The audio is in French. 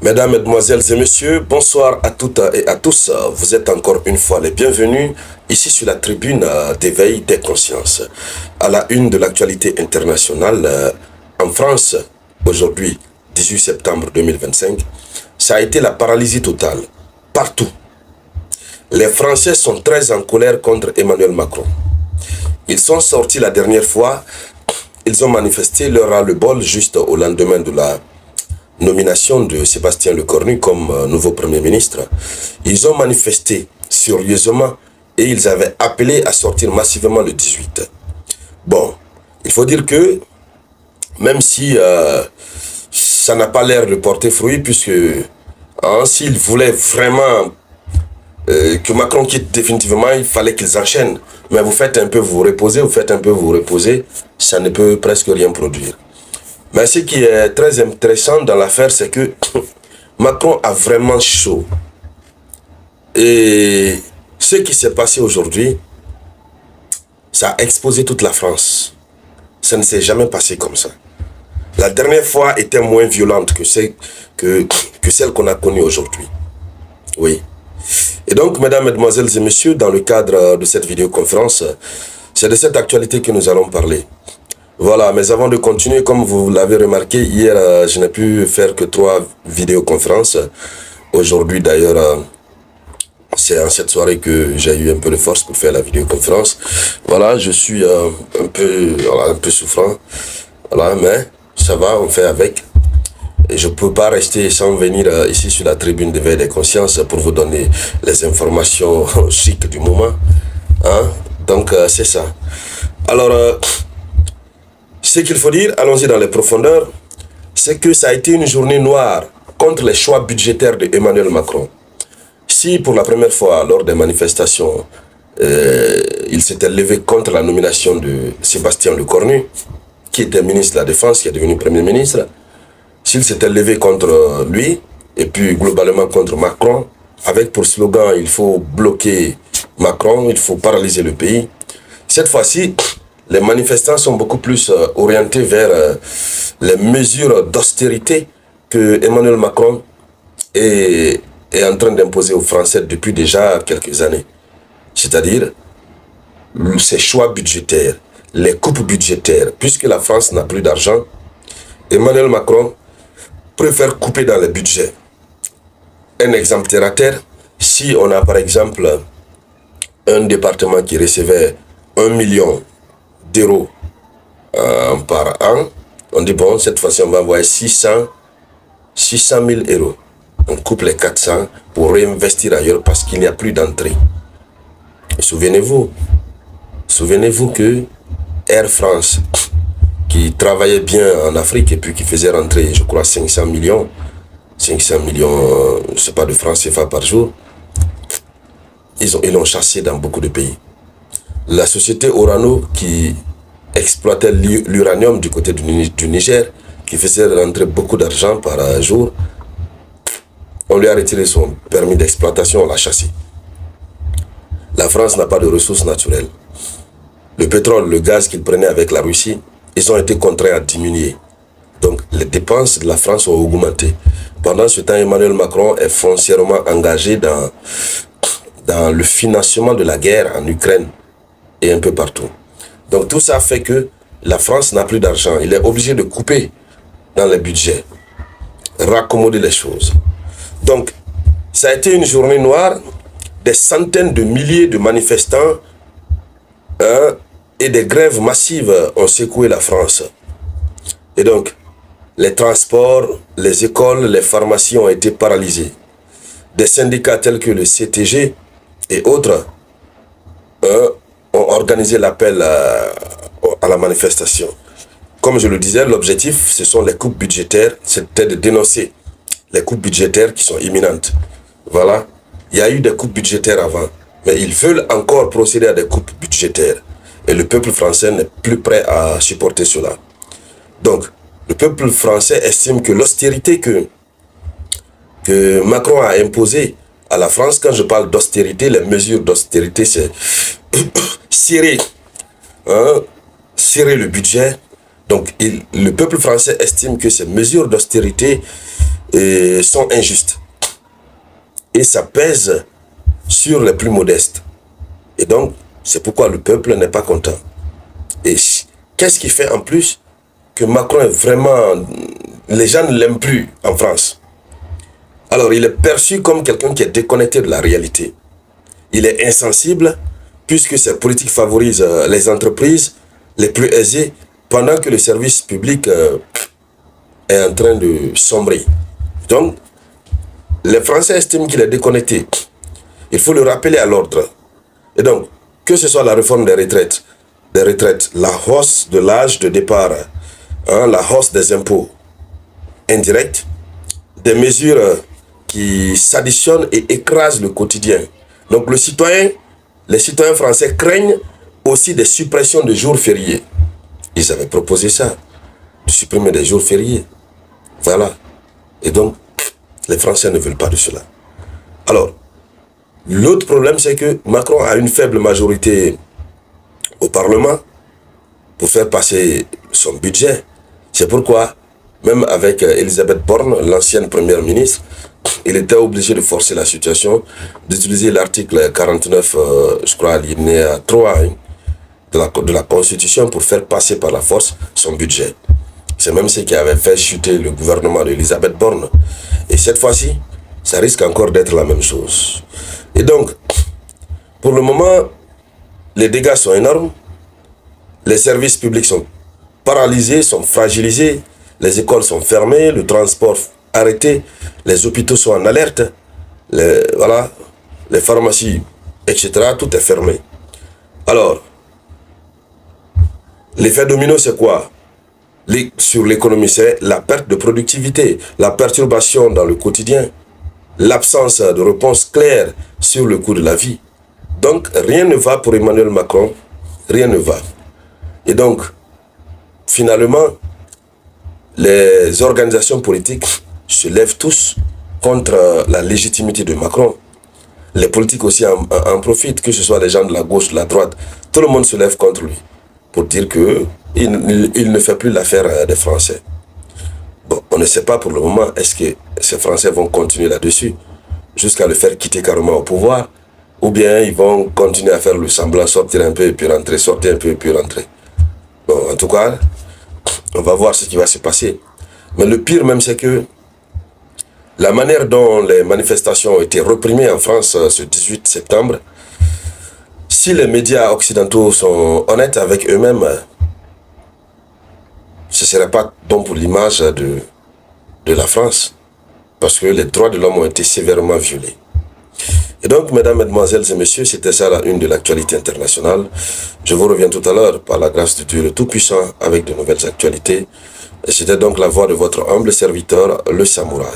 Mesdames, Mesdemoiselles et Messieurs, bonsoir à toutes et à tous. Vous êtes encore une fois les bienvenus ici sur la tribune d'éveil des consciences. À la une de l'actualité internationale en France, aujourd'hui, 18 septembre 2025, ça a été la paralysie totale, partout. Les Français sont très en colère contre Emmanuel Macron. Ils sont sortis la dernière fois, ils ont manifesté leur ras-le-bol juste au lendemain de la nomination de Sébastien Lecornu comme nouveau Premier ministre. Ils ont manifesté sérieusement et ils avaient appelé à sortir massivement le 18. Bon, il faut dire que même si ça n'a pas l'air de porter fruit, puisque s'ils voulaient vraiment que Macron quitte définitivement, il fallait qu'ils enchaînent. Mais vous faites un peu vous reposer, ça ne peut presque rien produire. Mais ce qui est très intéressant dans l'affaire, c'est que Macron a vraiment chaud. Et ce qui s'est passé aujourd'hui, ça a exposé toute la France. Ça ne s'est jamais passé comme ça. La dernière fois était moins violente que celle qu'on a connue aujourd'hui. Oui. Et donc, mesdames, mesdemoiselles et messieurs, dans le cadre de cette vidéoconférence, c'est de cette actualité que nous allons parler. Voilà, mais avant de continuer, comme vous l'avez remarqué, hier, je n'ai pu faire que 3 vidéoconférences. Aujourd'hui, d'ailleurs, c'est en cette soirée que j'ai eu un peu de force pour faire la vidéoconférence. Voilà, je suis un peu souffrant. Voilà, mais ça va, on fait avec. Et je ne peux pas rester sans venir ici sur la tribune d'éveil des consciences pour vous donner les informations chic du moment. Donc, c'est ça. Alors, ce qu'il faut dire, allons-y dans les profondeurs, c'est que ça a été une journée noire contre les choix budgétaires de Emmanuel Macron. Si pour la première fois, lors des manifestations, il s'était levé contre la nomination de Sébastien Lecornu, qui était ministre de la Défense, qui est devenu Premier ministre, s'il s'était levé contre lui, et puis globalement contre Macron, avec pour slogan « il faut bloquer Macron, il faut paralyser le pays », cette fois-ci, les manifestants sont beaucoup plus orientés vers les mesures d'austérité que Emmanuel Macron est en train d'imposer aux Français depuis déjà quelques années. C'est-à-dire ses choix budgétaires, les coupes budgétaires. Puisque la France n'a plus d'argent, Emmanuel Macron préfère couper dans les budgets. Un exemple terre à terre, si on a par exemple un département qui recevait 1 million d'euros par an, on dit bon, cette fois-ci on va envoyer 600 000 euros. On coupe les 400 pour réinvestir ailleurs parce qu'il n'y a plus d'entrée. Souvenez-vous que Air France, qui travaillait bien en Afrique et puis qui faisait rentrer, je crois, 500 millions, c'est pas de francs CFA par jour, ils l'ont chassé dans beaucoup de pays. La société Orano, qui exploitait l'uranium du côté du Niger, qui faisait rentrer beaucoup d'argent par jour, on lui a retiré son permis d'exploitation, on l'a chassé. La France n'a pas de ressources naturelles. Le pétrole, le gaz qu'ils prenaient avec la Russie, ils ont été contraints à diminuer. Donc les dépenses de la France ont augmenté. Pendant ce temps, Emmanuel Macron est foncièrement engagé dans le financement de la guerre en Ukraine et un peu partout. Donc tout ça fait que la France n'a plus d'argent. Il est obligé de couper dans les budgets, raccommoder les choses. Donc ça a été une journée noire, des centaines de milliers de manifestants et des grèves massives ont secoué la France. Et donc, les transports, les écoles, les pharmacies ont été paralysés. Des syndicats tels que le CTG et autres ont organisé l'appel à la manifestation. Comme je le disais, l'objectif, ce sont les coupes budgétaires, c'était de dénoncer les coupes budgétaires qui sont imminentes. Voilà, il y a eu des coupes budgétaires avant, mais ils veulent encore procéder à des coupes budgétaires. Et le peuple français n'est plus prêt à supporter cela. Donc, le peuple français estime que l'austérité que Macron a imposée à la France, quand je parle d'austérité, les mesures d'austérité, c'est serrer le budget. Donc, le peuple français estime que ces mesures d'austérité sont injustes. Et ça pèse sur les plus modestes. Et donc, c'est pourquoi le peuple n'est pas content. Et qu'est-ce qui fait en plus que Macron est vraiment... Les gens ne l'aiment plus en France. Alors, il est perçu comme quelqu'un qui est déconnecté de la réalité. Il est insensible puisque ses politiques favorisent les entreprises les plus aisées pendant que le service public est en train de sombrer. Donc, les Français estiment qu'il est déconnecté. Il faut le rappeler à l'ordre. Et donc, que ce soit la réforme des retraites, la hausse de l'âge de départ, la hausse des impôts indirects, des mesures qui s'additionnent et écrasent le quotidien. Donc les citoyens français craignent aussi des suppressions de jours fériés. Ils avaient proposé ça, de supprimer des jours fériés. Voilà. Et donc, les Français ne veulent pas de cela. Alors, l'autre problème, c'est que Macron a une faible majorité au Parlement pour faire passer son budget. C'est pourquoi, même avec Elisabeth Borne, l'ancienne première ministre, il était obligé de forcer la situation, d'utiliser l'article 49, je crois, alinéa 3 de la Constitution pour faire passer par la force son budget. C'est même ce qui avait fait chuter le gouvernement d'Elisabeth Borne. Et cette fois-ci, ça risque encore d'être la même chose. Et donc, pour le moment, les dégâts sont énormes. Les services publics sont paralysés, sont fragilisés. Les écoles sont fermées, le transport arrêté, les hôpitaux sont en alerte, les pharmacies, etc. Tout est fermé. Alors, l'effet domino, c'est quoi? Sur l'économie, c'est la perte de productivité, la perturbation dans le quotidien, l'absence de réponse claire sur le coût de la vie. Donc, rien ne va pour Emmanuel Macron, rien ne va. Et donc, finalement, les organisations politiques se lèvent tous contre la légitimité de Macron. Les politiques aussi en profitent, que ce soit les gens de la gauche, de la droite. Tout le monde se lève contre lui pour dire qu'il ne fait plus l'affaire des Français. Bon, on ne sait pas pour le moment, est-ce que ces Français vont continuer là-dessus jusqu'à le faire quitter carrément au pouvoir, ou bien ils vont continuer à faire le semblant, sortir un peu et puis rentrer, sortir un peu et puis rentrer. Bon, en tout cas, on va voir ce qui va se passer. Mais le pire même, c'est que la manière dont les manifestations ont été réprimées en France ce 18 septembre, si les médias occidentaux sont honnêtes avec eux-mêmes, ce ne serait pas bon pour l'image de la France, parce que les droits de l'homme ont été sévèrement violés. Et donc, mesdames, mesdemoiselles et messieurs, c'était ça la une de l'actualité internationale. Je vous reviens tout à l'heure, par la grâce de Dieu le Tout-Puissant, avec de nouvelles actualités. Et c'était donc la voix de votre humble serviteur, le Samouraï.